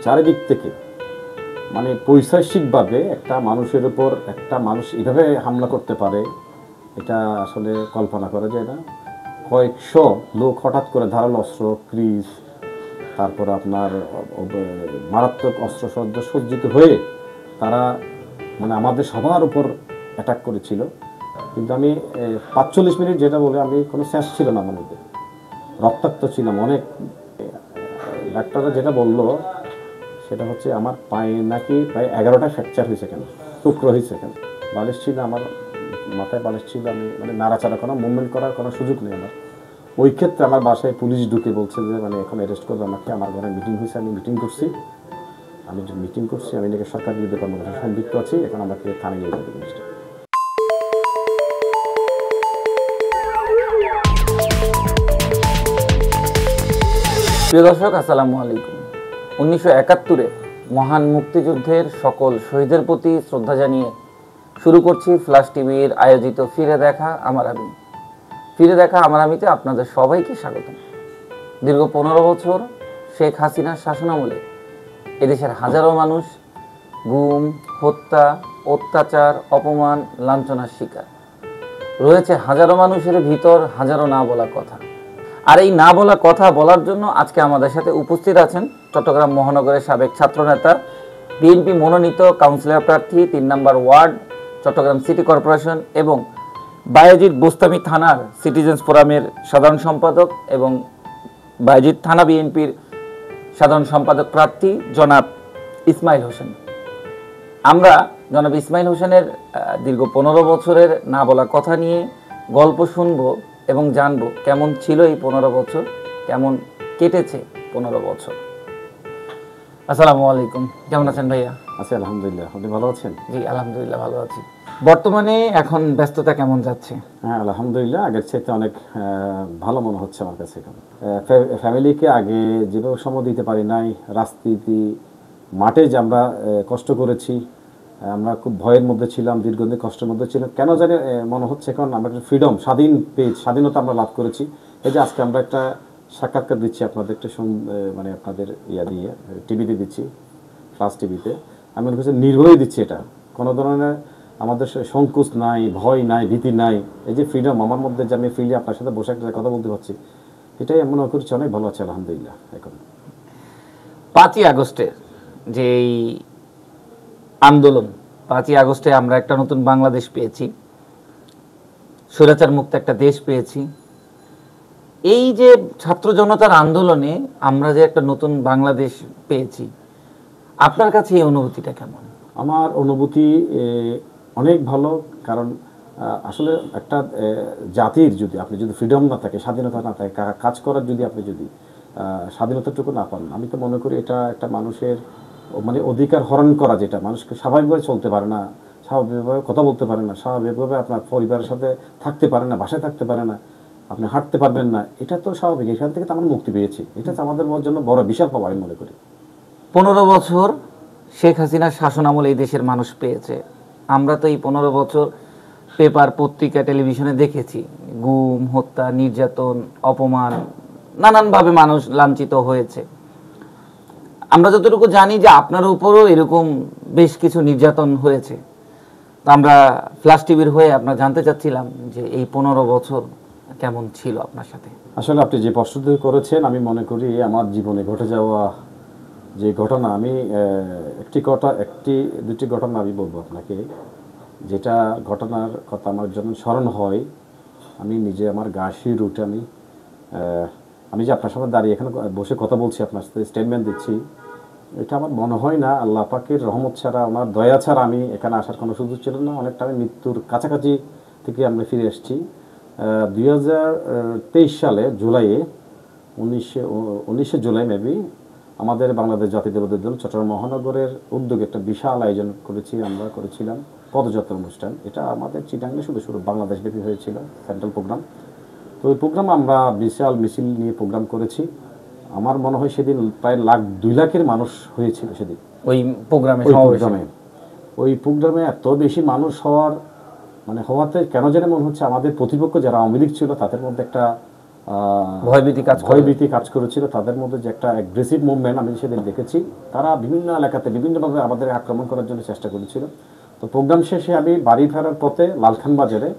চারিদিক থেকে মানে পৈশাচিকভাবে একটা মানুষের উপর একটা মানুষ এভাবে হামলা করতে পারে, এটা আসলে কল্পনা করা যায় না। কয়েকশো লোক হঠাৎ করে ধারালো অস্ত্র, ক্রিজ, তারপর আপনার মারাত্মক অস্ত্রসজ্জ সজ্জিত হয়ে তারা মানে আমাদের সবার উপর অ্যাটাক করেছিল। কিন্তু আমি ৪৫ মিনিট যেটা বলে আমি কোনো শেষ ছিল না আমার মধ্যে, রক্তাক্ত ছিলাম অনেক। ডাক্তাররা যেটা বললো সেটা হচ্ছে আমার পায়ে নাকি প্রায় 11টা ফ্র্যাকচার হয়েছে, কেন টুকরো হয়েছে, কেন বালিশ ছিল আমার মাথায়, বালিশ ছিল, আমি মানে নাড়াচাড়া কোনো মুভমেন্ট করার কোনো সুযোগ নেই আমার। ওই ক্ষেত্রে আমার বাসায় পুলিশ ঢুকে বলছে যে মানে এখন অ্যারেস্ট করবে আমাকে। আমার ঘরে মিটিং হয়েছে, আমি মিটিং করছি, আমি নাকি সরকার বিরুদ্ধে কর্মকাণ্ডে সম্পৃক্ত আছি, এখন আমাকে থানায় নিয়ে যাবে জিনিসটা। প্রিয় দর্শক, আসসালামু আলাইকুম। 1971-এ মহান মুক্তিযুদ্ধের সকল শহীদের প্রতি শ্রদ্ধা জানিয়ে শুরু করছি ফ্ল্যাশ টিভির আয়োজিত ফিরে দেখা আমার আমি। ফিরে দেখা আমার আমিতে আপনাদের সবাইকে স্বাগত। দীর্ঘ 15 বছর শেখ হাসিনার শাসনামলে এদেশের হাজারো মানুষ গুম, হত্যা, অত্যাচার, অপমান, লাঞ্ছনার শিকার রয়েছে। হাজারো মানুষের ভিতর হাজারো না বলা কথা। আর এই না বলা কথা বলার জন্য আজকে আমাদের সাথে উপস্থিত আছেন চট্টগ্রাম মহানগরের সাবেক ছাত্রনেতা, বিএনপি মনোনীত কাউন্সিলর প্রার্থী 3 নম্বর ওয়ার্ড, চট্টগ্রাম সিটি কর্পোরেশন এবং বায়েজিদ বোস্তামি থানার সিটিজেন্স ফোরামের সাধারণ সম্পাদক এবং বায়েজিদ থানা বিএনপির সাধারণ সম্পাদক প্রার্থী জনাব ইসমাইল হোসেন। আমরা জনাব ইসমাইল হোসেনের দীর্ঘ 15 বছরের না বলা কথা নিয়ে গল্প শুনবো এবং জানবো কেমন ছিল এই 15 বছর, কেমন কেটেছে 15 বছর। আসসালামু আলাইকুম, কেমন আছেন ভাইয়া? আছি আলহামদুলিল্লাহ, আপনি ভালো আছেন? জি আলহামদুলিল্লাহ ভালো আছি। বর্তমানে এখন ব্যস্ততা কেমন যাচ্ছে? হ্যাঁ আলহামদুলিল্লাহ, আগের চাইতে অনেক ভালো মনে হচ্ছে আমার কাছে। এখন ফ্যামিলিকে আগে যেভাবে সময় দিতে পারি নাই, রাজনীতি মাঠে যে আমরা কষ্ট করেছি, আমরা খুব ভয়ের মধ্যে ছিলাম, দীর্ঘদিন কষ্টের মধ্যে ছিলাম, কেন জানি মনে হচ্ছে এখন আমরা একটা ফ্রিডম, স্বাধীনতা আমরা লাভ করেছি। এই যে আজকে আমরা একটা সাক্ষাৎকার দিচ্ছি আপনাদের, একটা মানে আপনাদের দিয়ে টিভিতে দিচ্ছি, ফ্ল্যাশ টিভিতে, আমি মনে করছি নির্ভয়ে দিচ্ছি। এটা কোনো ধরনের আমাদের সংকোচ নাই, ভয় নাই, ভীতি নাই। এই যে ফ্রিডম আমার মধ্যে, যে আমি ফ্রিলি আপনার সাথে বসে একটা কথা বলতে পারছি, এটাই মনে করছি অনেক ভালো আছে আলহামদুলিল্লাহ। এখন 5ই আগস্টের যেই আন্দোলন, 5ই আগস্টে আমরা একটা নতুন বাংলাদেশ পেয়েছি, স্বৈরাচার মুক্ত একটা দেশ পেয়েছি। এই যে ছাত্র জনতার আন্দোলনে আমরা যে একটা নতুন বাংলাদেশ পেয়েছি, আপনার কাছে এই অনুভূতিটা কেমন? আমার অনুভূতি অনেক ভালো। কারণ আসলে একটা জাতির যদি আপনি যদি ফ্রিডম না থাকে, স্বাধীনতা না থাকে, কাজ করার যদি আপনি যদি স্বাধীনতাটুকু না পান, আমি তো মনে করি এটা একটা মানুষের মানে অধিকার হরণ করা, যেটা মানুষকে স্বাভাবিকভাবে চলতে পারে না, স্বাভাবিকভাবে কথা বলতে পারে না, স্বাভাবিকভাবে আপনার পরিবারের সাথে থাকতে পারে না, বাসায় থাকতে পারে না, আপনি হাঁটতে পারবেন না, এটা তো স্বাভাবিক। এখান থেকে তো আমরা মুক্তি পেয়েছি, এটা তো আমাদের জন্য বড় বিশাল পাওয়া আমি মনে করি। 15 বছর শেখ হাসিনার শাসন আমলে এই দেশের মানুষ পেয়েছে। আমরা তো এই 15 বছর পেপার, পত্রিকা, টেলিভিশনে দেখেছি গুম, হত্যা, নির্যাতন, অপমান, নানানভাবে মানুষ লাঞ্ছিত হয়েছে। আমরা যতটুকু জানি যে আপনার উপরও এরকম বেশ কিছু নির্যাতন হয়েছে। তো আমরা ফ্ল্যাশ টিভির হয়ে আপনার জানতে চাচ্ছিলাম যে এই 15 বছর কেমন ছিল আপনার সাথে। আসলে আপনি যে প্রশ্নটি করেছেন, আমি মনে করি আমার জীবনে ঘটে যাওয়া যে ঘটনা, আমি দুটি ঘটনা আমি বলবো আপনাকে, যেটা ঘটনার কথা আমার যখন স্মরণ হয় আমি নিজে আমার গা শির উঠে। আমি যে আপনার সাথে দাঁড়িয়ে এখানে বসে কথা বলছি, আপনার সাথে স্টেটমেন্ট দিচ্ছি, এটা আমার মনে হয় না আল্লাহ পাকের রহমত ছাড়া, ওনার দয়া ছাড়া আমি এখানে আসার কোনো সুযোগ ছিল না। অনেকটা আমি মৃত্যুর কাছাকাছি থেকে আমরা ফিরে এসেছি। 2023 সালে জুলাইয়ে 19 জুলাই মেবি আমাদের বাংলাদেশ জাতীয়তাবাদী দল চট্টগ্রাম মহানগরের উদ্যোগে একটা বিশাল আয়োজন করেছিলাম পদযাত্রা অনুষ্ঠান। এটা আমাদের চিটাঙ্গে শুধু বাংলাদেশব্যাপী হয়েছিল, সেন্ট্রাল প্রোগ্রাম। তো ওই প্রোগ্রাম আমরা বিশাল মিছিল নিয়ে প্রোগ্রাম করেছি। আমার মনে হয় সেদিন প্রায় 2 লাখের মানুষ হয়েছিল সেদিন ওই প্রোগ্রামে। এত বেশি মানুষ হওয়াতে কেন জানি মনে হচ্ছে আমাদের প্রতিপক্ষ যারা আওয়ামী লীগ ছিল তাদের মধ্যে একটা ভয়ভীতি কাজ করেছিল। তাদের মধ্যে যে একটা অ্যাগ্রেসিভ মুভমেন্ট আমি সেদিন দেখেছি। তারা বিভিন্ন এলাকাতে বিভিন্নভাবে আমাদের আক্রমণ করার জন্য চেষ্টা করেছিল। তো প্রোগ্রাম শেষে আমি বাড়ি ফেরার পথে লালখান বাজারে,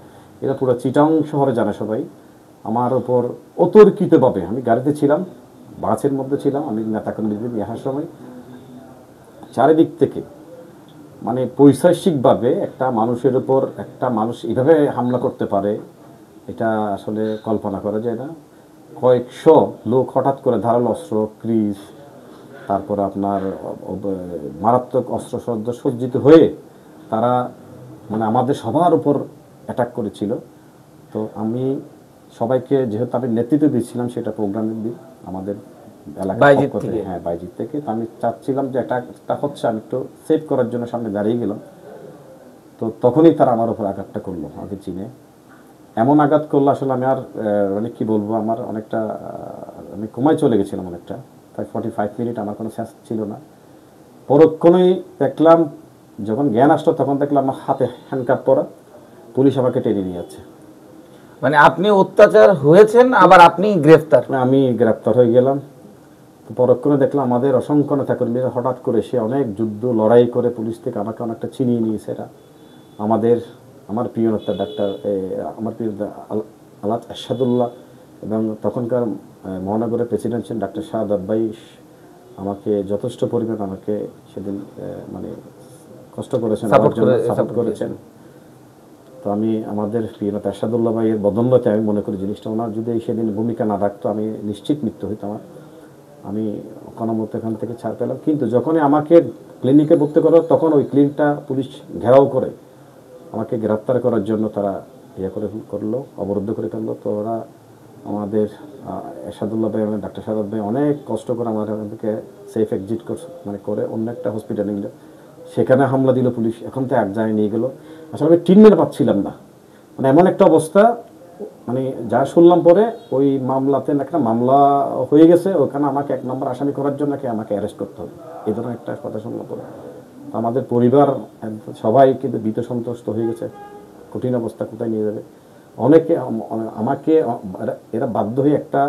এটা পুরো চিটাং শহরে জানে সবাই, আমার ওপর অতর্কিতভাবে, আমি গাড়িতে ছিলাম, বাসের মধ্যে ছিলাম, আমি নেতাকর্মীদের নিয়ে আসার সময় চারিদিক থেকে মানে পৈশাচিকভাবে একটা মানুষের উপর একটা মানুষ এভাবে হামলা করতে পারে, এটা আসলে কল্পনা করা যায় না। কয়েকশো লোক হঠাৎ করে ধারালো অস্ত্র, ক্রিজ, তারপর আপনার মারাত্মক অস্ত্রশস্ত্র সজ্জিত হয়ে তারা মানে আমাদের সবার উপর অ্যাটাক করেছিল। তো আমি সবাইকে, যেহেতু আমি নেতৃত্ব দিচ্ছিলাম সেটা প্রোগ্রামের দিন আমাদের এলাকায়, হ্যাঁ বাইজিৎ থেকে, তো আমি চাচ্ছিলাম যে এটা হচ্ছে, আমি একটু সেভ করার জন্য সামনে দাঁড়িয়ে গেলাম। তো তখনই তারা আমার উপর আঘাতটা করলো, আমাকে চিনে এমন আঘাত করলো আসলে আমি আর মানে কি বলবো, আমার অনেকটা আমি কমায় চলে গেছিলাম অনেকটা, প্রায় 45 মিনিট আমার কোনো সেন্স ছিল না। পরক্ষণেই দেখলাম, যখন জ্ঞান আসলো তখন দেখলাম আমার হাতে হ্যান্ডকাপ পরা, পুলিশ আমাকে টেনে নিয়ে যাচ্ছে। মানে আপনি অত্যাচার হয়েছেন, আবার আপনি গ্রেফতার? আমি গ্রেফতার হয়ে গেলাম। তো পরক্ষণে দেখলাম আমাদের অসংখ্য নেতাকর্মীরা হঠাৎ করে সে অনেক যুদ্ধ লড়াই করে পুলিশ থেকে আমাকে অনেকটা ছিনিয়ে নিয়েছে। এরা আমার প্রিয় নেতা ডাক্তার, আমার প্রিয় আল্লাহ আশহাদুল্লাহ, এবং তখনকার মহানগরের প্রেসিডেন্ট ছিলেন ডাক্তার শাহাদাত ভাই, আমাকে যথেষ্ট পরিমাণ আমাকে সেদিন মানে কষ্ট করেছেন, সাপোর্ট করেছেন। তো আমি আমাদের প্রিয় নেতা আশহাদুল্লাহ ভাইয়ের বদৌলতে আমি মনে করি জিনিসটা, ওনার যদি সেদিন ভূমিকা না রাখতো আমি নিশ্চিত মৃত্যু হইতো আমার। আমি কোনো মতো এখান থেকে ছাড় পেলাম। কিন্তু যখনই আমাকে ক্লিনিকে ভর্তি করো তখন ওই ক্লিনিকটা পুলিশ ঘেরাও করে আমাকে গ্রেফতার করার জন্য তারা করলো, অবরুদ্ধ করে ফেললো। তো ওরা আমাদের এরশাদুল্লাহ ভাই এবং ডাক্তার শাহাদাত ভাই অনেক কষ্ট করে আমাদের এখান থেকে সেফ এক্সিট মানে করে অন্য একটা হসপিটালে নিল, সেখানে হামলা দিল পুলিশ, এখন তো এক জায়গায় নিয়ে গেলো। আসলে আমি ট্রিটমেন্ট পাচ্ছিলাম না, মানে এমন একটা অবস্থা। মানে যা শুনলাম পরে, ওই মামলাতে একটা মামলা হয়ে গেছে, ওখানে আমাকে 1 নম্বর আসামি করার জন্য আমাকে অ্যারেস্ট করতে হবে, এই ধরনের একটা কথা শুনলাম পরে। আমাদের পরিবার সবাই কিন্তু ভীত সন্ত্রস্ত হয়ে গেছে, কঠিন অবস্থা, কোথায় নিয়ে যাবে। অনেকে আমাকে এরা বাধ্য হয়ে একটা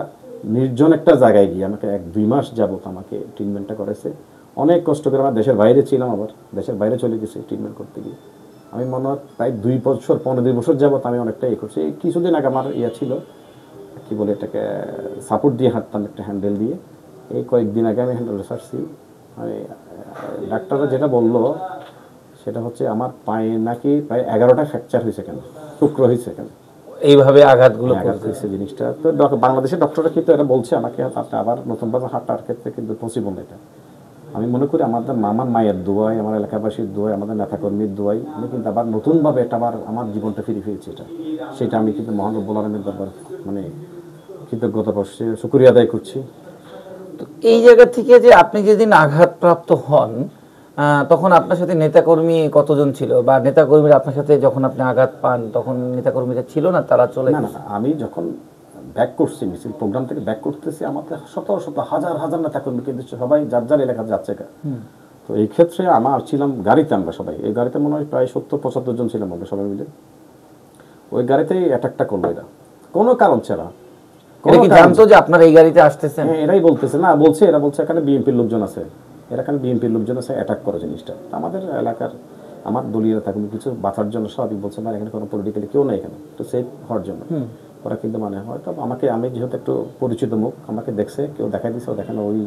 নির্জন একটা জায়গায় গিয়ে আমাকে 1-2 মাস যাবত আমাকে ট্রিটমেন্টটা করেছে। অনেক কষ্ট করে, আমার দেশের বাইরে ছিলাম, আবার দেশের বাইরে চলে গেছি ট্রিটমেন্ট করতে গিয়ে। আমি মনে হয় প্রায় 2 বছর 15 বছর যাবত আমি অনেকটা করছি। কিছুদিন আগে আমার ছিল কি বলে এটাকে, সাপোর্ট দিয়ে হাঁটতাম একটা হ্যান্ডেল দিয়ে, এই কয়েকদিন আগে আমি হ্যান্ডেল ছাড়ছি। মানে ডাক্তাররা যেটা বললো সেটা হচ্ছে আমার পায়ে নাকি প্রায় 11টা ফ্র্যাকচার হয়েছে, কেন টুকরো হয়েছে, কেন এইভাবে আঘাতগুলো হয়েছে জিনিসটা। তো বাংলাদেশের ডক্টররা কিন্তু এটা বলছে আমাকে, আপনি আবার নতুনভাবে হাঁটার ক্ষেত্রে কিন্তু পসিবল এটা। আমি মনে করি আমাদের মামার মায়ের দোয়াই, আমার এলাকাবাসীর দোয়াই, আমাদের নেতাকর্মীর দোয়াই আমি কিন্তু আবার নতুনভাবে এটা আমার জীবনটা ফিরে ফিরেছি। সেটা আমি কিন্তু মহান রব্বুল আলামিনের দরবার মানে কৃতজ্ঞতা বসে শুকরিয়া আদায় করছি। তো এই জায়গা থেকে যে আপনি যেদিন আঘাতপ্রাপ্ত হন, তখন আপনার সাথে নেতাকর্মী কতজন ছিল, বা নেতাকর্মীরা আপনার সাথে যখন আপনি আঘাত পান তখন নেতাকর্মীরা ছিল না, তারা চলে না? আমি যখন ব্যাক করছি, মিছিল প্রোগ্রাম থেকে ব্যাক করতেছি, আমাদের শত শত হাজার হাজার নেতাকর্মী কিন্তু সবাই যার যার এলাকা যাচ্ছে। তো এই ক্ষেত্রে আমার ছিলাম গাড়িতে, আমরা সবাই এই গাড়িতে মনে হয় প্রায় 70-75 জন ছিলাম আমরা সবাই মিলে। ওই গাড়িতেই অ্যাটাকটা করলো এরা, কোনো কারণ ছাড়া। জানতো যে আপনারা এই গাড়িতে আসতেছেন? এরাই বলতেছে, না বলছে, এরা বলছে এখানে বিএনপির লোকজন আছে, এখানে বিএনপির লোকজন আছে, অ্যাটাক করে জিনিসটা। আমাদের এলাকার আমার দলীয় নেতাকর্মী কিছু বাঁচার জন্য সবই বলছে, না এখানে কোনো পলিটিক্যালি কেউ নেই, এখানে একটু সেফ হওয়ার জন্য। ওরা কিন্তু মানে হয়তো আমি যেহেতু একটু পরিচিত মুখ, আমাকে দেখছে, কেউ দেখাই দিচ্ছে, ও দেখানো ওই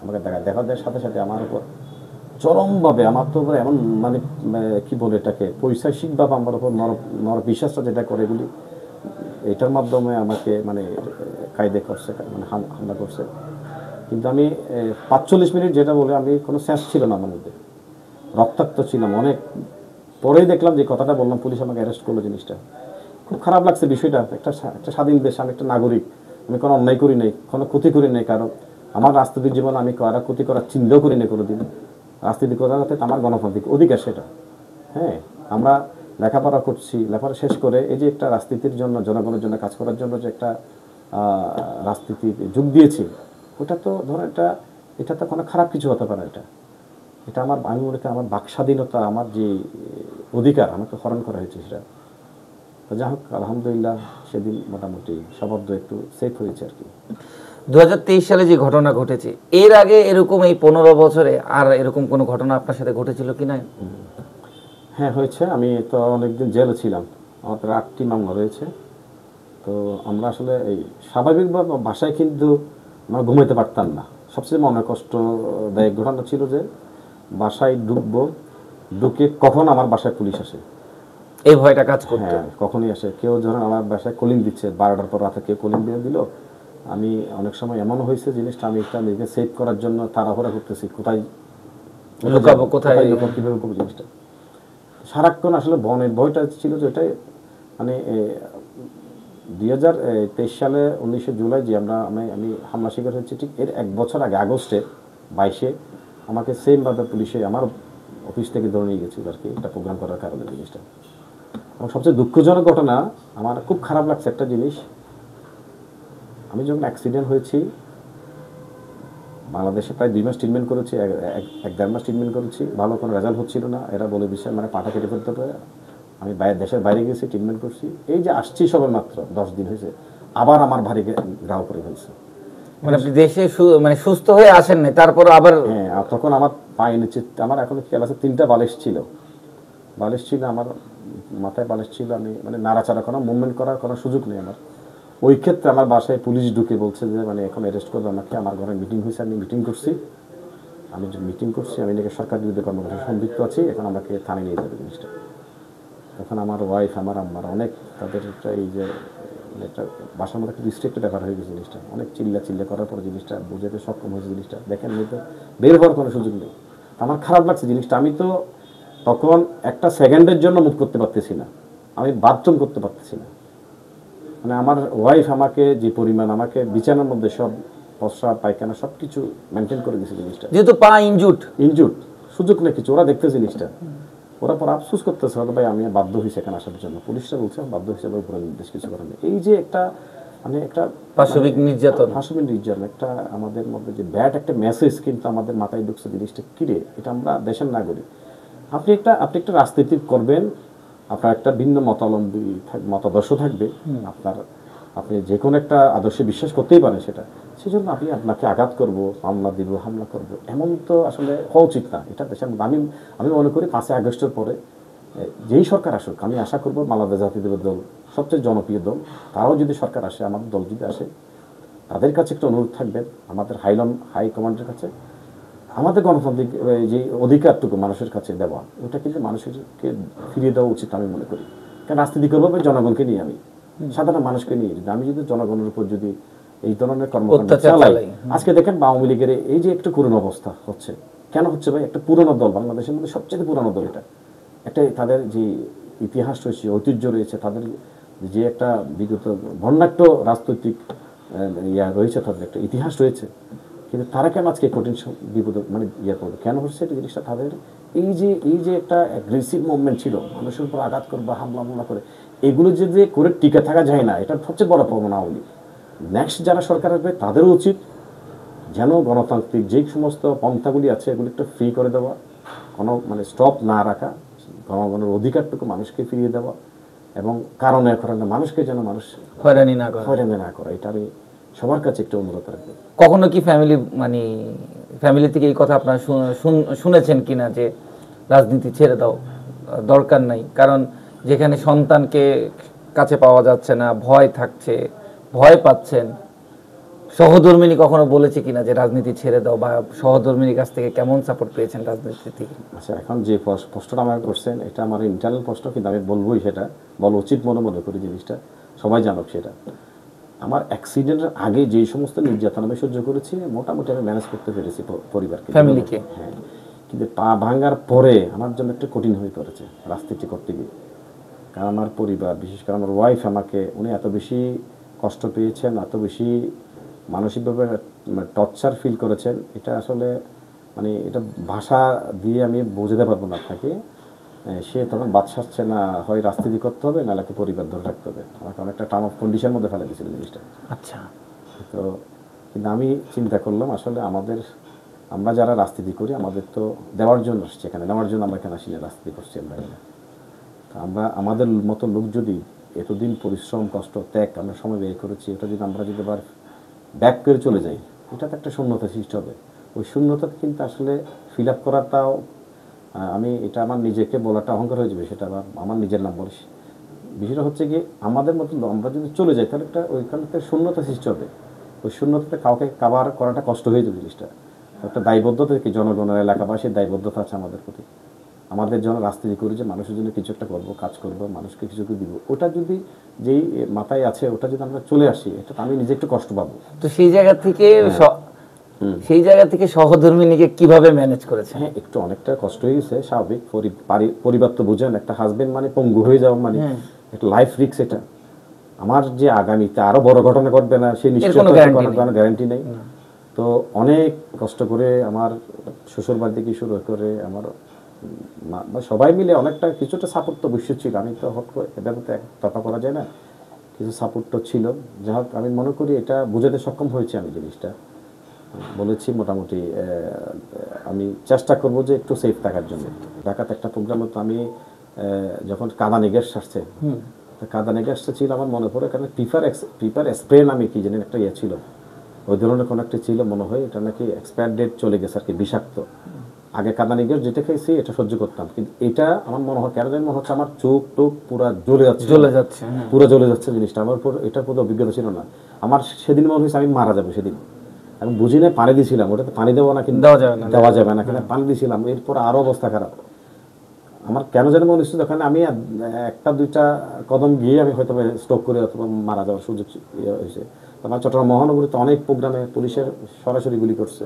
আমাকে দেখা দেওয়ার সাথে সাথে আমার উপর চরমভাবে, আমার তো এমন মানে কি বলে এটাকে, পৈশাচিকভাবে আমার উপর নর বিশ্বাসটা যেটা করে এগুলি, এটার মাধ্যমে আমাকে মানে কায়দে করছে, মানে হামলা করছে। কিন্তু আমি 45 মিনিট যেটা বলে, আমি কোনো সেন্স ছিল না আমার মধ্যে, রক্তাক্ত ছিলাম অনেক। পরেই দেখলাম যে কথাটা বললাম, পুলিশ আমাকে অ্যারেস্ট করলো। জিনিসটা খুব খারাপ লাগছে বিষয়টা। একটা স্বাধীন দেশ, আমি একটা নাগরিক, আমি কোনো অন্যায় করি নাই, কোনো ক্ষতি করি নাই কারো। আমার রাজনৈতিক জীবনে আমি কারো ক্ষতি করার চিন্তাও করি নাই কোনোদিন। রাজনীতি করার আমার গণতান্ত্রিক অধিকার সেটা। হ্যাঁ, আমরা লেখাপড়া করছি, লেখাপড়া শেষ করে এই যে একটা রাজনীতির জন্য, জনগণের জন্য কাজ করার জন্য যে একটা রাজনীতির যোগ দিয়েছি, ওটা তো ধরো এটা তো কোনো খারাপ কিছু হতে পারে। এটা আমি মনে করি আমার বাক স্বাধীনতা, আমার যে অধিকার আমাকে হরণ করা হয়েছে সেটা। তো যাই হোক, আলহামদুলিল্লাহ সেদিন মোটামুটি শব্দ একটু সেফ হয়েছে আর কি। 2023 সালে যে ঘটনা ঘটেছে, এর আগে এরকম এই 15 বছরে আর এরকম কোনো ঘটনা আপনার সাথে ঘটেছিল কিনা? হ্যাঁ হয়েছে, আমি তো অনেকদিন জেলে ছিলাম, আমার প্রায় 8টি মামলা রয়েছে। তো আমরা আসলে এই স্বাভাবিকভাবে বাসায় কিন্তু আমরা ঘুমাইতে পারতাম না। সবচেয়ে মনে কষ্টদায়ক ঘটনা ছিল যে বাসায় ঢুকে কখন আমার বাসায় পুলিশ আসে, এই ভয়টা কাজ করতো। হ্যাঁ কখনই আসে। কেউ ধরেন আমার বাসায় কলিং দিচ্ছে 12টার পর রাতে, কেউ কলিং দিয়ে দিল, আমি অনেক সময় এমনও হয়েছে জিনিসটা আমি একটা নিজেকে সেভ করার জন্য তাড়াহুড়া করতেছি, কোথায় লুকাবো, কোথায় কীভাবে করবো জিনিসটা। সারাক্ষণ আসলে বনের ভয়টা ছিল যে ওইটাই মানে 2023 সালে 19 জুলাই যে আমি হামলা শিকার হয়েছি, ঠিক এর 1 বছর আগে আগস্টে 22-এ আমাকে সেমভাবে পুলিশে আমার অফিস থেকে ধরে নিয়ে গেছিল আর কি, একটা প্রোগ্রাম করার কারণে জিনিসটা। এবং সবচেয়ে দুঃখজনক ঘটনা, আমার খুব খারাপ লাগছে একটা জিনিস, আমি যখন অ্যাক্সিডেন্ট হয়েছি বাংলাদেশে প্রায় 2 মাস ট্রিটমেন্ট করেছি, 1-1.5 মাস ট্রিটমেন্ট করেছি, ভালো কোনো রেজাল্ট হচ্ছিল না, এরা বলে দিচ্ছে মানে পাটা কেটে ফেলতে পারে। আমি দেশের বাইরে গেছি, ট্রিটমেন্ট করছি, এই যে আসছি সবে মাত্র 10 দিন হয়েছে, আবার আমার ভারী গ্রাও করে ফেলছে। মানে আপনি দেশে মানে সুস্থ হয়ে আসেন নাই, তারপর আবার? হ্যাঁ, তখন আমার পায়ে নিচে, আমার এখন খেয়াল আছে 3টা বালিশ ছিল, আমার মাথায় বালিশ ছিল, আমি মানে নাড়াচাড়া করা মুভমেন্ট করার কোনো সুযোগ নেই আমার। ওই ক্ষেত্রে আমার বাসায় পুলিশ ঢুকে বলছে যে মানে এখন অ্যারেস্ট করবে আমাকে, আমার ঘরে মিটিং হয়েছে, আমি মিটিং করছি, আমি নাকি সরকার বিরুদ্ধে কর্মকাণ্ডে সম্পৃক্ত আছি, এখন আমাকে থানায় নিয়ে যাবে জিনিসটা। তখন আমার ওয়াইফ, আমার আম্মার অনেক, তাদের একটা এই যে একটা বাসার মধ্যে একটা রিস্ট্রিক্টেড ব্যাপার হয়ে গেছে জিনিসটা, অনেক চিল্লা করার পরে জিনিসটা বোঝাতে সক্ষম হয়েছে জিনিসটা। দেখেন আমি তো বের হওয়ার কোনো সুযোগ নেই, আমার খারাপ লাগছে জিনিসটা। আমি তো তখন একটা সেকেন্ডের জন্য মুভ করতে পারতেছি না, আমি বাথরুম করতে পারতেছি না, মানে আমার ওয়াইফ আমাকে যে পরিমাণ আমাকে বিছানার মধ্যে সব প্রস্রাব পায়খানা সব কিছু মেনটেন করে দিয়েছে জিনিসটা। যেহেতু পা ইনজুর্ড, সুযোগ নেই কিছু, ওরা দেখতে জিনিসটা, ওরা পর আফসোস করতেছে ভাই আমি বাধ্য হয়েছি এখানে আসার জন্য, পুলিশরা বলছে বাধ্য হিসেবে উপরে নির্দেশ কিছু করেন। এই যে একটা মানে একটা পাশবিক নির্যাতন, একটা আমাদের মধ্যে যে ব্যাড একটা মেসেজ কিন্তু আমাদের মাথায় ঢুকছে জিনিসটা কিরে, এটা আমরা দেশের নাগরিক। আপনি একটা রাজনীতি করবেন, আপনার একটা ভিন্ন মতাদর্শ থাকবে, আপনি যে কোনো একটা আদর্শে বিশ্বাস করতেই পারেন, সেজন্য আপনাকে আঘাত করব, হামলা করব, এমন তো আসলে হওয়া উচিত না। এটা দেশের আমি মনে করি 5 আগস্টের পরে যেই সরকার আসুক, আমি আশা করব বাংলাদেশ জাতীয়তাবাদী দল সবচেয়ে জনপ্রিয় দল, তারাও যদি সরকার আসে, আমাদের দল যদি আসে, তাদের কাছে একটা অনুরোধ থাকবে, আমাদের হাই কমান্ডের কাছে, আমাদের গণতান্ত্রিক যে অধিকারটুকু মানুষের কাছে দেওয়া, ওটা কিন্তু মানুষকে ফিরিয়ে দেওয়া উচিত আমি মনে করি। কারণ রাজনীতি করবো জনগণকে নিয়ে, আমি সাধারণ মানুষকে নিয়ে, আমি যদি জনগণের উপর যদি এই ধরনের কর্মকাণ্ড চালাই, আজকে দেখেন আওয়ামী লীগের এই যে একটা করুণ অবস্থা হচ্ছে, কেন হচ্ছে ভাই? একটা পুরনো দল, বাংলাদেশের মধ্যে সবচেয়ে পুরনো দল, এটা একটা তাদের যে ইতিহাস রয়েছে, ঐতিহ্য রয়েছে, তাদের যে একটা বিগত বর্ণাঢ্য রাজনৈতিক রয়েছে, তাদের একটা ইতিহাস রয়েছে, কিন্তু তারা কেন আজকে কঠিন বিপদ মানে করবে কেন হচ্ছে? এটা জিনিসটা তাদের এই যে একটা অ্যাগ্রেসিভ মুভমেন্ট ছিল, মানুষের উপর আঘাত করবে, হামলা করে, এগুলো যদি করে টিকে থাকা যায় না, এটা সবচেয়ে বড় প্রবণতা। আওয়ামী লীগ নেক্সট যারা সরকার আসবে তাদেরও উচিত যেন গণতান্ত্রিক যেই সমস্ত পন্থাগুলি আছে এগুলো একটু ফ্রি করে দেওয়া, কোনো মানে স্টপ না রাখা, জনগণের অধিকারটুকু মানুষকে ফিরিয়ে দেওয়া, এবং কারণে মানুষকে যেন মানুষ হয়রানি না করা, এটা আমি সবার কাছে একটা অনুরোধ রাখবো। কখনো কি ফ্যামিলি থেকে এই কথা আপনারা শুনেছেন কিনা যে রাজনীতি ছেড়ে দাও, দরকার নাই? কারণ যেখানে সন্তানকে কাছে পাওয়া যাচ্ছে না, ভয় পাচ্ছেন, সহধর্মিনী কখনো বলেছে কিনা যে রাজনীতি ছেড়ে দাও, বা সহধর্মিনীর কাছ থেকে কেমন সাপোর্ট পেয়েছেন রাজনীতি থেকে? আচ্ছা, এখন যে প্রশ্নটা আমাকে করছেন এটা আমার ইন্টারনাল প্রশ্ন, কিন্তু আমি বলবোই, সেটা বলা উচিত মনে করি, জিনিসটা সবাই জানুক। সেটা আমার অ্যাক্সিডেন্টের আগে যেই সমস্ত নির্যাতন আমি সহ্য করেছি, মোটামুটি আমি ম্যানেজ করতে পেরেছি পরিবারকে, ফ্যামিলিকে। হ্যাঁ, কিন্তু পা ভাঙার পরে আমার জন্য একটু কঠিন হয়ে পড়েছে রাজনীতি করতে গিয়ে। কারণ আমার পরিবার, বিশেষ করে আমার ওয়াইফ, উনি এত বেশি কষ্ট পেয়েছেন, এত বেশি মানসিকভাবে টর্চার ফিল করেছেন, এটা আসলে মানে এটা ভাষা দিয়ে আমি বোঝাতে পারবো না আপনাকে। সে তখন বাদশাচ্ছে না, হয় রাজনীতি করতে হবে, নাহলে পরিবার ধরে রাখতে হবে, আমাকে অনেকটা টার্ম অফ কন্ডিশনের মধ্যে ফেলে দিয়েছিল জিনিসটা। আচ্ছা, তো কিন্তু আমি চিন্তা করলাম আসলে আমরা যারা রাজনীতি করি, আমাদের তো দেওয়ার জন্য আসছি, এখানে নেওয়ার জন্য আমরা এখানে আসি না, রাজনীতি করছি আমরা। আমাদের মতো লোক যদি এতদিন পরিশ্রম কষ্ট ত্যাগ আমরা সময় ব্যয় করেছি, এটা যদি আমরা যদি আবার ব্যাক করে চলে যাই, এটা তো একটা শূন্যতা সৃষ্টি হবে। ওই শূন্যতা কিন্তু আসলে ফিল আপ করাটাও, আমি এটা আমার নিজেকে বলাটা অহংকার হয়ে যাবে, সেটা আবার আমার নিজের নাম বলিস। বিষয়টা হচ্ছে কি, আমাদের মতো আমরা যদি চলে যাই তাহলে একটা ওইখান থেকে শূন্যতা সৃষ্টি হবে। ওই শূন্যতাতে কাউকে কাভার করাটা কষ্ট হয়ে যাবে। জিনিসটা একটা দায়বদ্ধতা, কি জনগণের এলাকাবাসীর দায়বদ্ধতা আছে আমাদের প্রতি। আমাদের জন্য রাজনীতি করি যে মানুষের জন্য কিছু একটা করবো, কাজ করবো, মানুষকে কিছু দিব, ওটা যদি যেই মাথায় আছে ওটা যদি আমরা চলে আসি, এটা আমি নিজে একটু কষ্ট পাবো। তো সেই জায়গা থেকে সহধর্মিনীকে কিভাবে ম্যানেজ করেছে? হ্যাঁ, একটু অনেকটা কষ্ট হয়ে গেছে, স্বাভাবিক। পরিবার তো বুঝেন, একটা হাজবেন্ড মানে পঙ্গু হয়ে যাওয়া মানে একটা লাইফ রিস্ক। এটা আমার যে আগামীতে আরো বড় ঘটনা ঘটবে না সেই নিশ্চয়তা কোনো গ্যারান্টি নেই। তো অনেক কষ্ট করে আমার শ্বশুর বাড়ি থেকে শুরু করে আমার সবাই মিলে অনেকটা কিছুটা সাপোর্ট তো অবশ্যই ছিল। আমি তো হট করে এদের মধ্যে তফা করা যায় না, কিছু সাপোর্ট তো ছিল। যাই হোক, আমি মনে করি এটা বুঝাতে সক্ষম হয়েছি। আমি জিনিসটা বলেছি মোটামুটি, আমি চেষ্টা করব যে একটু সেফ থাকার জন্য। ঢাকাতে একটা প্রোগ্রামে তো আমি যখন কাদানি গ্যাস আসছে, কাদানি গ্যাসটা ছিল আমার মনে পড়ে, কারণ পিপার স্প্রে নামে কি জানি একটা ইয়ে ছিল, ওই ধরনের কোনো একটা ছিল মনে হয়। এটা নাকি এক্সপায়ার ডেট চলে গেছে আর কি, বিষাক্ত। আগে কাদানি গ্যাস যেটা খেয়েছি এটা সহ্য করতাম, কিন্তু এটা আমার মনে হয় কেন জানি মনে হচ্ছে আমার চোখ টোক পুরো জ্বলে যাচ্ছে, পুরো জ্বলে যাচ্ছে জিনিসটা। আমার উপর এটার প্রতি অভিজ্ঞতা ছিল না আমার। সেদিন মনে হয়েছে আমি মারা যাবো সেদিন। আমি বুঝি না, পানি দিয়েছিলাম, ওটাতে পানি দেবো না, কিন্তু দেওয়া যাবে না, কিন্তু পানি দিয়েছিলাম। এরপর আরো অবস্থা খারাপ আমার। কেন জানি মনে হচ্ছে যখন আমি একটা দুইটা কদম গিয়ে আমি হয়তো স্ট্রোক করে অথবা মারা যাওয়ার সুযোগ হয়েছে। আমার চট্টগ্রাম মহানগরীতে অনেক প্রোগ্রামে পুলিশের সরাসরি গুলি করছে,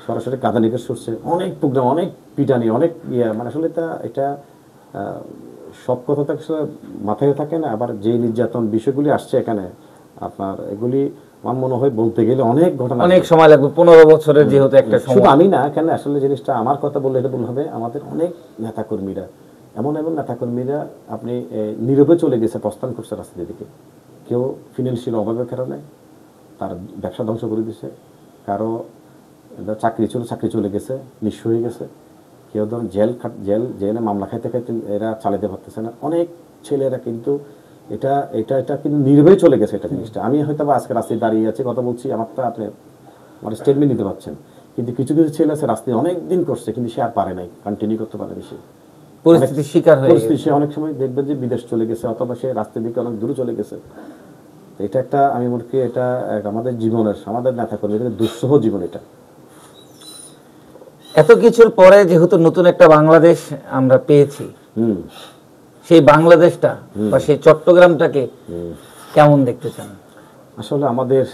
সরাসরি কাঁদানি গ্যাস করছে, অনেক প্রোগ্রাম, অনেক পিটানি, অনেক মানে আসলে এটা সব কথা তো আসলে মাথায় থাকে না। আবার যে নির্যাতন বিষয়গুলি আসছে এখানে আপনার, এগুলি আমার মনে হয় বলতে গেলে অনেক ঘটনা, অনেক সময় লাগবে, 15 বছরের যেহেতু একটা সময়। শুধু আমি না, কেন আসলে জিনিসটা আমার কথা বললে এটা ভুল হবে। আমাদের অনেক নেতাকর্মীরা, এমন নেতাকর্মীরা আপনি নীরবে চলে গেছে, প্রস্থান করছে রাস্তার দিকে। কেউ ফিনান্সিয়াল অভাবের কারণে তার ব্যবসা ধ্বংস করে দিছে, কারো চাকরি ছিল চাকরি চলে গেছে, নিঃস্ব হয়ে গেছে, কেউ ধরুন জেলে মামলা খাইতে খাইতে এরা চালাতে পারতেছে না। অনেক ছেলেরা কিন্তু এটা কিন্তু নির্ভয়ে চলে গেছে এটা জিনিসটা। আমি হয়তো আজকে রাস্তায় দাঁড়িয়ে আছি, কথা বলছি, আমার তো আপনি আমার স্টেটমেন্ট নিতে পারছেন, কিন্তু কিছু কিছু ছেলে আছে রাস্তায় অনেক দিন করছে, কিন্তু সে আর পারে নাই, কন্টিনিউ করতে পারেনি। সে পরিস্থিতির শিকার হয়ে গেছে। সে অনেক সময় দেখবেন যে বিদেশ চলে গেছে, অথবা সে রাস্তার দিকে অনেক দূরে চলে গেছে। এটা একটা, আমি মনে করি এটা আমাদের জীবনের, আমাদের নেতাকর্মীদের দুঃসহ জীবন। এটা এত কিছুর পরে যেহেতু নতুন একটা বাংলাদেশ আমরা পেয়েছি, সেই বাংলাদেশটা বা সেই চট্টগ্রামটাকে কেমন দেখতে চান? আসলে আমাদের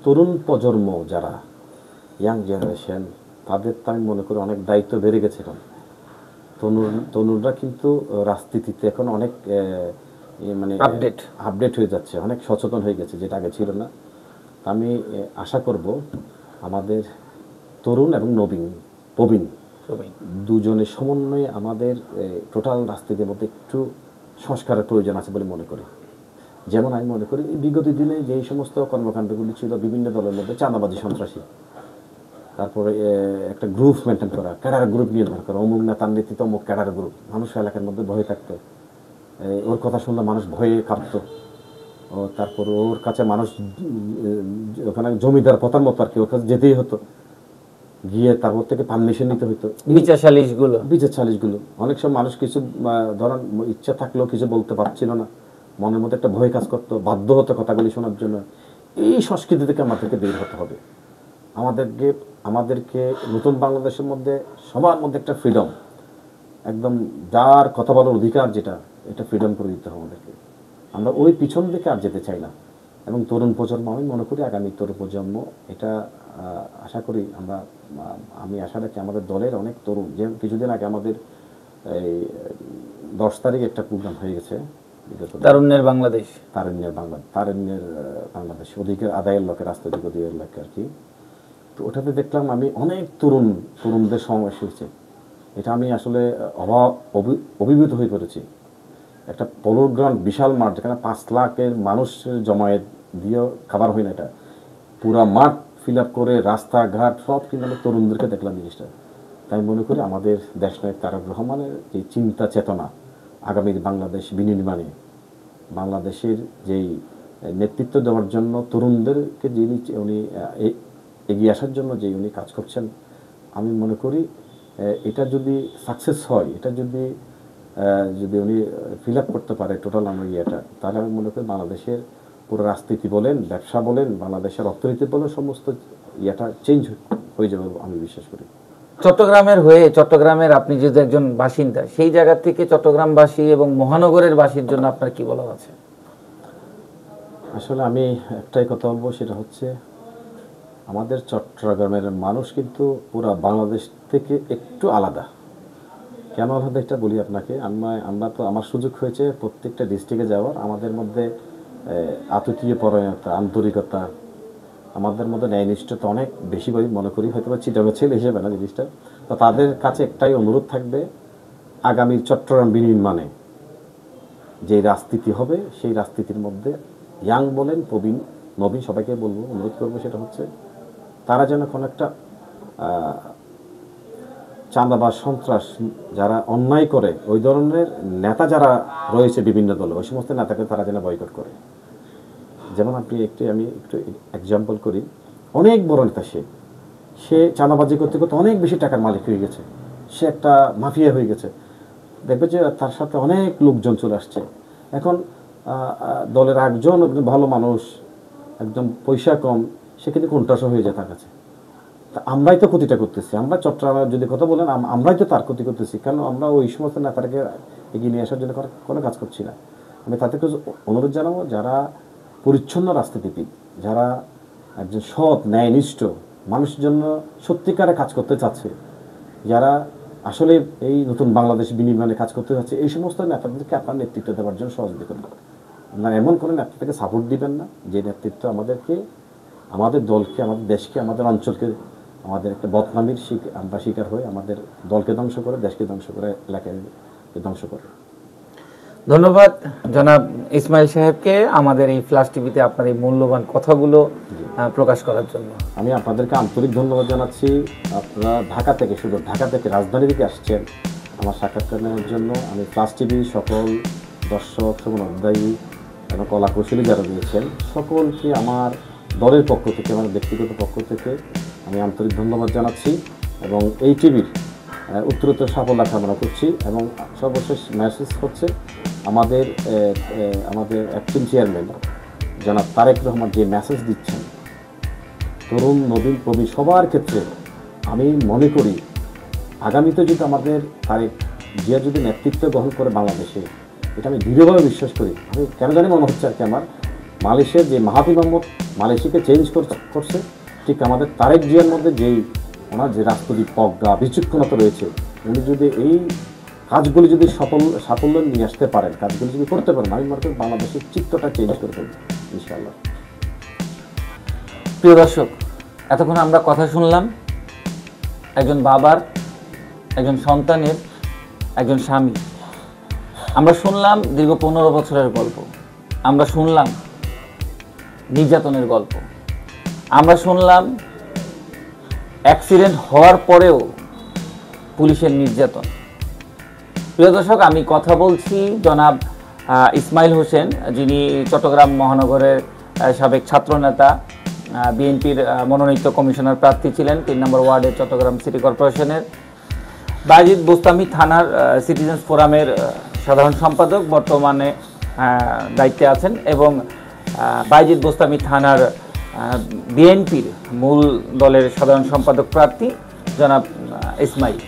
তরুণ প্রজন্ম যারা ইয়াং জেনারেশন, তাদের তো আমি মনে করি অনেক দায়িত্ব বেড়ে গেছে। এখন তরুণরা কিন্তু রাজনীতিতে এখন অনেক মানে আপডেট হয়ে যাচ্ছে, অনেক সচেতন হয়ে গেছে, যেটা আগে ছিল না। আমি আশা করব আমাদের তরুণ এবং প্রবীণ দুজনের সমন্বয়ে আমাদের টোটাল রাজনীতির মধ্যে একটু সংস্কারের প্রয়োজন আছে বলে মনে করি। যেমন আমি মনে করি বিগত দিনে যেই সমস্ত কর্মকাণ্ডগুলি ছিল বিভিন্ন দলের মধ্যে, চাঁদাবাজি, সন্ত্রাসী, তারপরে একটা গ্রুপ মেনটেন করা, ক্যাডার গ্রুপ নিয়ন্ত্রণ করা, অমুক নেতার নেতৃত্ব অমুক ক্যাডার গ্রুপ, মানুষ এলাকার মধ্যে ভয়ে থাকতো, ওর কথা শুনলে মানুষ ভয়ে কাঁপতো। ও তারপর ওর কাছে মানুষ ওখানে জমিদার পতার মতো আর কি, ওর কাছে যেতেই হতো, গিয়ে তারপর থেকে পারমিশন নিতে হতো। বিচার সালিশগুলো অনেক সময় মানুষ কিছু ধরেন ইচ্ছা থাকলেও কিছু বলতে পারছিল না, মনের মধ্যে একটা ভয় কাজ করতো, বাধ্য হতো কথাগুলি শোনার জন্য। এই সংস্কৃতি থেকে আমাদেরকে বের হতে হবে। আমাদেরকে নতুন বাংলাদেশের মধ্যে সবার মধ্যে একটা ফ্রিডম, একদম যার কথা বলার অধিকার যেটা, এটা ফ্রিডম করে দিতে হবে আমাদেরকে। আমরা ওই পিছন দিকে আর যেতে চাই না। এবং তরুণ প্রজন্ম, আমি মনে করি আগামী তরুণ প্রজন্ম এটা আশা করি আমি আশা রাখি আমাদের দলের অনেক তরুণ, যে কিছুদিন আগে আমাদের এই 10 তারিখ একটা প্রোগ্রাম হয়ে গেছে, তারুণ্যের বাংলাদেশ অধিকার আদায়ের লক্ষ্যে, রাষ্ট্রীয় অধিকারের লক্ষ্যে আর কি। তো ওটাতে দেখলাম আমি অনেক তরুণদের সমাবেশ হয়েছে। এটা আমি আসলে অভিভূত হয়ে পড়েছি। একটা পোলো গ্রাউন্ড, বিশাল মাঠ, যেখানে 5 লাখের মানুষের জমায়েত দিয়েও খাবার হয় না, এটা পুরা মাঠ ফিল আপ করে, রাস্তাঘাট সব কিন্তু আমি তরুণদেরকে দেখলাম জিনিসটা। তাই মনে করি আমাদের দেশনায়ক তারেক রহমানের যে চিন্তা চেতনা, আগামীর বাংলাদেশ বিনির্মাণে বাংলাদেশের যেই নেতৃত্ব দেওয়ার জন্য তরুণদেরকে যিনি উনি এগিয়ে আসার জন্য যে উনি কাজ করছেন, আমি মনে করি এটা যদি সাকসেস হয়, এটা যদি উনি ফিল আপ করতে পারে টোটাল আমার ইয়েটা, তাহলে আমি মনে করি বাংলাদেশের পুরো রাজনীতি বলেন, ব্যবসা বলেন, বাংলাদেশের অর্থনীতি বলেন, সমস্ত ইয়েটা চেঞ্জ হয়ে যাবে আমি বিশ্বাস করি। চট্টগ্রামের হয়ে, চট্টগ্রামের আপনি যদি একজন বাসিন্দা, সেই জায়গা থেকে চট্টগ্রামবাসী এবং মহানগরের বাসীর জন্য আপনার কি বলা আছে? আসলে আমি একটাই কথা বলবো, সেটা হচ্ছে আমাদের চট্টগ্রামের মানুষ কিন্তু পুরো বাংলাদেশ থেকে একটু আলাদা। কেন আলাদা এটা বলি আপনাকে। আমরা তো আমার সুযোগ হয়েছে প্রত্যেকটা ডিস্ট্রিক্টে যাওয়ার। আমাদের মধ্যে আতিথেয় পরায়ণতা, আন্তরিকতা, আমাদের মধ্যে ন্যায়নিষ্ঠতা অনেক বেশি বই মনে করি, হয়তো বা চিটাগের ছেলে হিসেবে না জিনিসটা। তো তাদের কাছে একটাই অনুরোধ থাকবে, আগামী চট্টগ্রাম বিনির্মাণে যে রাজনীতি হবে, সেই রাজনীতির মধ্যে ইয়াং বলেন, প্রবীণ, নবীন সবাইকে বলবো, অনুরোধ করবো, সেটা হচ্ছে তারা যেন কোনো একটা চাঁদাবাজ, সন্ত্রাস যারা অন্যায় করে, ওই ধরনের নেতা যারা রয়েছে বিভিন্ন দলে, ওই সমস্ত নেতাকে তারা যেন বয়কট করে। যেমন আমি একটু এক্সাম্পল করি, অনেক বড় নেতা, সে চাঁদাবাজি করতে করতে অনেক বেশি টাকার মালিক হয়ে গেছে, সে একটা মাফিয়া হয়ে গেছে। দেখবে যে তার সাথে অনেক লোকজন চলে আসছে। এখন দলের একজন ভালো মানুষ, একদম পয়সা কম, সে কিন্তু কন্ট্রাস্ট হয়ে যায় তার কাছে। তা আমরাই তো ক্ষতিটা করতেছি। আমরা চট্টগ্রামের যদি কথা বলেন, আমরাই তো তার ক্ষতি করতেছি। কেন আমরা ওই সমস্ত নেতাকে এগিয়ে নিয়ে আসার জন্য কোনো কাজ করছি না। আমি তাদেরকে অনুরোধ জানাবো, যারা পরিচ্ছন্ন রাজনীতিবিদ, যারা একজন সৎ, ন্যায়নিষ্ঠ, মানুষের জন্য সত্যিকারে কাজ করতে চাচ্ছে, যারা আসলে এই নতুন বাংলাদেশ বিনির্মাণে কাজ করতে চাচ্ছে, এই সমস্ত নেতাদেরকে আপনার নেতৃত্ব দেওয়ার জন্য সহযোগিতা করবেন। আপনারা এমন কোনো নেতৃত্বকে সাপোর্ট দিবেন না যে নেতৃত্ব আমাদেরকে, আমাদের দলকে, আমাদের দেশকে, আমাদের অঞ্চলকে, আমাদের একটা বদনামির আমরা শিকার হয়ে আমাদের দলকে ধ্বংস করে, দেশকে ধ্বংস করে, এলাকাকে ধ্বংস করে। ধন্যবাদ জনাব ইসমাইল সাহেবকে আমাদের এই ফ্ল্যাশ টিভিতে আপনার এই মূল্যবান কথাগুলো প্রকাশ করার জন্য। আমি আপনাদেরকে আন্তরিক ধন্যবাদ জানাচ্ছি। আপনারা ঢাকা থেকে, শুধু ঢাকা থেকে, রাজধানী থেকে আসছেন আমার সাক্ষাৎকার নেওয়ার জন্য। আমি ফ্ল্যাশ টিভি সকল দর্শক, সকল অধ্যায়ী এবং কলাকুশলী যারা রয়েছেন, সকলকে আমার দলের পক্ষ থেকে, আমার ব্যক্তিগত পক্ষ থেকে আমি আন্তরিক ধন্যবাদ জানাচ্ছি এবং এই টিভির উত্তরোত্তর সাফল্য কামনা করছি। এবং সর্বশেষ মেসেজ হচ্ছে, আমাদের অ্যাক্টিং চেয়ারম্যান জনাব তারেক রহমান যে মেসেজ দিচ্ছেন তরুণ, নবীন, প্রবীণ সবার ক্ষেত্রে, আমি মনে করি আগামীতে যদি আমাদের তারেক জিয়া যদি নেতৃত্ব গ্রহণ করে বাংলাদেশে, এটা আমি দৃঢ়ভাবে বিশ্বাস করি। আমি কেন জানি মনে হচ্ছে আর কি, আমার মালয়েশিয়ার যে মাহাথির মোহাম্মদ মালয়েশিয়াকে চেঞ্জ করছে, ঠিক আমাদের তারেক জিয়ার মধ্যে যেই ওনার যে রাষ্ট্রদীপ প্রজ্ঞা, বিচক্ষণতা রয়েছে, উনি যদি এই কাজগুলি যদি সাফল্য নিয়ে আসতে পারেন, কাজগুলি যদি করতে পারেন, আমি মনে করি বাংলাদেশের চিত্রটা চেঞ্জ করে ফেলবে ইনশাআল্লাহ। প্রিয় দর্শক, এতক্ষণ আমরা কথা শুনলাম একজন বাবার, একজন সন্তানের, একজন স্বামী। আমরা শুনলাম দীর্ঘ 15 বছরের গল্প, আমরা শুনলাম নির্যাতনের গল্প, আমরা শুনলাম অ্যাক্সিডেন্ট হওয়ার পরেও পুলিশের নির্যাতন। প্রিয় দর্শক, আমি কথা বলছি জনাব ইসমাইল হোসেন, যিনি চট্টগ্রাম মহানগরের সাবেক ছাত্রনেতা, বিএনপির মনোনীত কমিশনার প্রার্থী ছিলেন 3 নম্বর ওয়ার্ডের চট্টগ্রাম সিটি কর্পোরেশনের। বায়েজিদ বোস্তামি থানার সিটিজেন্স ফোরামের সাধারণ সম্পাদক বর্তমানে দায়িত্বে আছেন এবং বায়েজিদ বোস্তামি থানার বিএনপির মূল দলের সাধারণ সম্পাদক প্রার্থী জনাব ইসমাইল।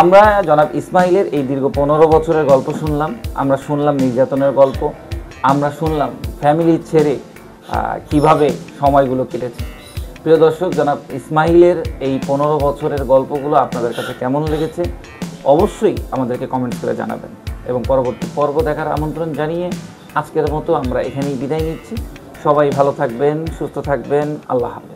আমরা জনাব ইসমাইলের এই দীর্ঘ 15 বছরের গল্প শুনলাম, আমরা শুনলাম নির্যাতনের গল্প, আমরা শুনলাম ফ্যামিলি ছেড়ে কিভাবে সময়গুলো কেটেছে। প্রিয় দর্শক, জনাব ইসমাইলের এই 15 বছরের গল্পগুলো আপনাদের কাছে কেমন লেগেছে অবশ্যই আমাদেরকে কমেন্ট করে জানাবেন এবং পরবর্তী পর্ব দেখার আমন্ত্রণ জানিয়ে আজকের মতো আমরা এখানেই বিদায় নিচ্ছি। সবাই ভালো থাকবেন, সুস্থ থাকবেন। আল্লাহ হাফেজ।